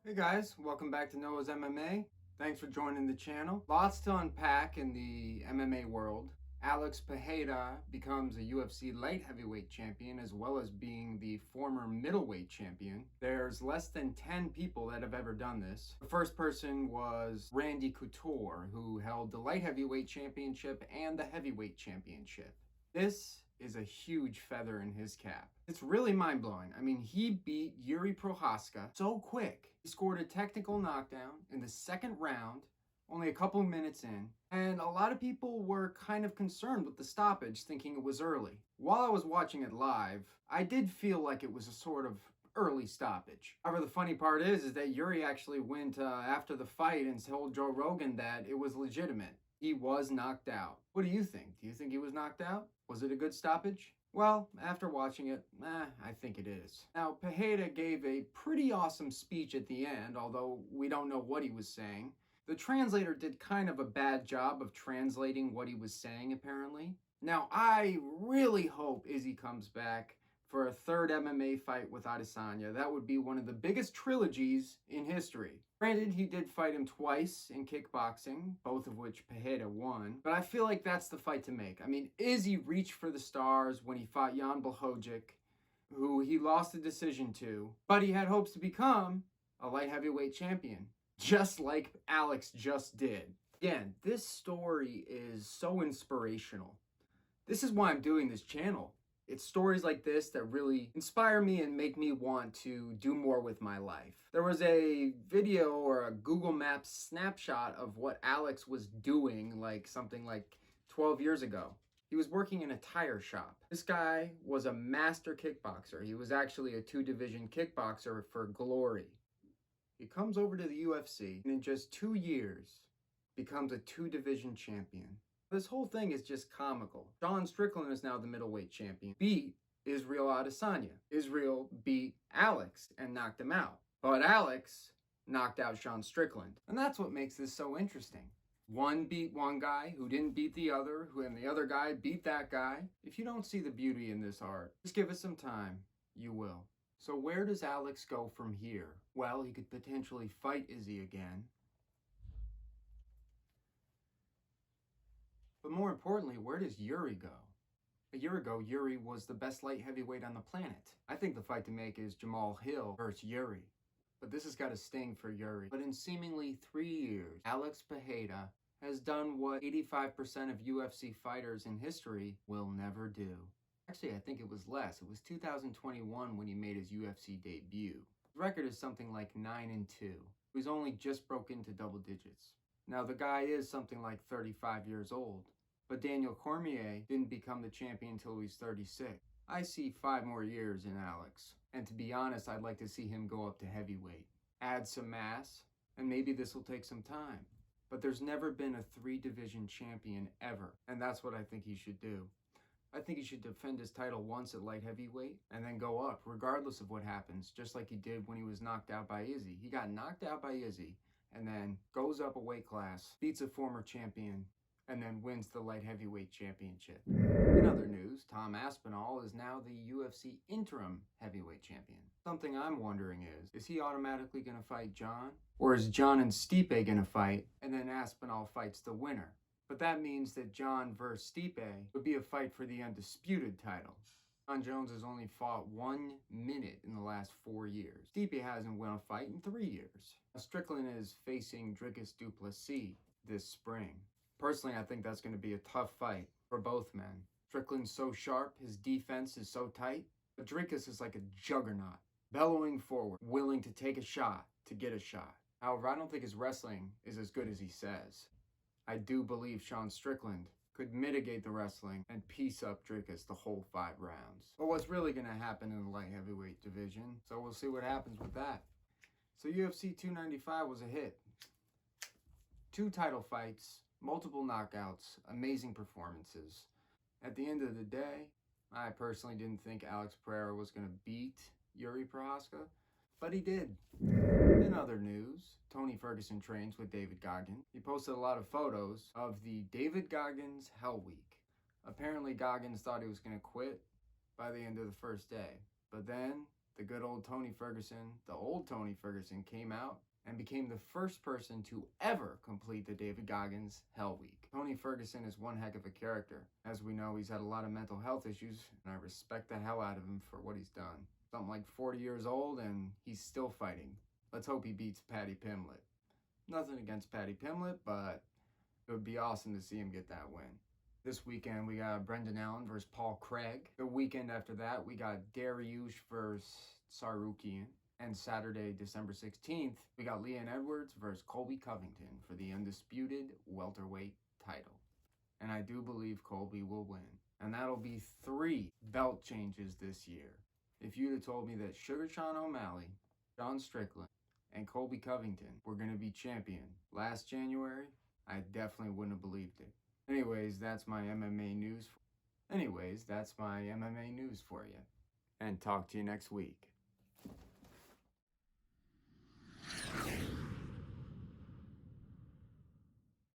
Hey guys, welcome back to Noah's MMA. Thanks for joining the channel. Lots to unpack in the MMA world. Alex Pereira becomes a UFC light heavyweight champion as well as being the former middleweight champion. There's less than 10 people that have ever done this. The first person was Randy Couture, who held the light heavyweight championship and the heavyweight championship. This is a huge feather in his cap. It's really mind-blowing. I mean, he beat Yuri Prochazka so quick. He scored a technical knockdown in the second round, only a couple of minutes in, and a lot of people were kind of concerned with the stoppage, thinking it was early. While I was watching it live, I did feel like it was a sort of early stoppage. However, the funny part is that Yuri actually went after the fight and told Joe Rogan that it was legitimate. He was knocked out. What do you think? Do you think he was knocked out? Was it a good stoppage? Well, after watching it, I think it is. Now, Pereira gave a pretty awesome speech at the end, although we don't know what he was saying. The translator did kind of a bad job of translating what he was saying, apparently. Now, I really hope Izzy comes back for a third MMA fight with Adesanya. That would be one of the biggest trilogies in history. Granted, he did fight him twice in kickboxing, both of which Pereira won, but I feel like that's the fight to make. I mean, Izzy reached for the stars when he fought Jan Blachowicz, who he lost the decision to, but he had hopes to become a light heavyweight champion, just like Alex just did. Again, this story is so inspirational. This is why I'm doing this channel. It's stories like this that really inspire me and make me want to do more with my life. There was a video or a Google Maps snapshot of what Alex was doing something like 12 years ago. He was working in a tire shop. This guy was a master kickboxer. He was actually a 2-division kickboxer for Glory. He comes over to the UFC and in just 2 years becomes a 2-division champion. This whole thing is just comical. Sean Strickland is now the middleweight champion. Beat Israel Adesanya. Israel beat Alex and knocked him out. But Alex knocked out Sean Strickland. And that's what makes this so interesting. One beat one guy who didn't beat the other, and the other guy beat that guy. If you don't see the beauty in this art, just give it some time. You will. So where does Alex go from here? Well, he could potentially fight Izzy again. But more importantly, where does Yuri go? A year ago, Yuri was the best light heavyweight on the planet. I think the fight to make is Jamal Hill versus Yuri. But this has got a sting for Yuri. But in seemingly 3 years, Alex Pereira has done what 85% of UFC fighters in history will never do. Actually, I think it was less. It was 2021 when he made his UFC debut. His record is something like 9-2. He's only just broke into double digits. Now, the guy is something like 35 years old. But Daniel Cormier didn't become the champion until he was 36. I see 5 more years in Alex. And to be honest, I'd like to see him go up to heavyweight. Add some mass, and maybe this will take some time. But there's never been a 3-division champion ever. And that's what I think he should do. I think he should defend his title once at light heavyweight and then go up, regardless of what happens, just like he did when he was knocked out by Izzy. He got knocked out by Izzy and then goes up a weight class, beats a former champion, and then wins the light heavyweight championship. In other news, Tom Aspinall is now the UFC interim heavyweight champion. Something I'm wondering is he automatically going to fight John? Or is John and Stipe going to fight, and then Aspinall fights the winner? But that means that John versus Stipe would be a fight for the undisputed title. John Jones has only fought 1 minute in the last 4 years. Stipe hasn't won a fight in 3 years. Strickland is facing Dricus du Plessis this spring. Personally, I think that's going to be a tough fight for both men. Strickland's so sharp, his defense is so tight, but Dricus is like a juggernaut, bellowing forward, willing to take a shot to get a shot. However, I don't think his wrestling is as good as he says. I do believe Sean Strickland could mitigate the wrestling and piece up Dricus the whole 5 rounds. But what's really going to happen in the light heavyweight division, so we'll see what happens with that. So UFC 295 was a hit. 2 title fights, multiple knockouts, amazing performances. At the end of the day, I personally didn't think Alex Pereira was going to beat Yuri Prochazka, but he did. In other news, Tony Ferguson trains with David Goggins. He posted a lot of photos of the David Goggins Hell Week. Apparently Goggins thought he was going to quit by the end of the first day, but then the good old Tony Ferguson, the old Tony Ferguson, came out and became the first person to ever complete the David Goggins Hell Week. Tony Ferguson is one heck of a character. As we know, he's had a lot of mental health issues, and I respect the hell out of him for what he's done. Something like 40 years old, and he's still fighting. Let's hope he beats Paddy Pimblett. Nothing against Paddy Pimblett, but it would be awesome to see him get that win. This weekend, we got Brendan Allen versus Paul Craig. The weekend after that, we got Dariush versus Sarukian. And Saturday, December 16th, we got Leon Edwards versus Colby Covington for the undisputed welterweight title. And I do believe Colby will win. And that'll be 3 belt changes this year. If you'd have told me that Sugar Sean O'Malley, John Strickland, and Colby Covington were going to be champion last January, I definitely wouldn't have believed it. Anyways, that's my MMA news for you. And talk to you next week.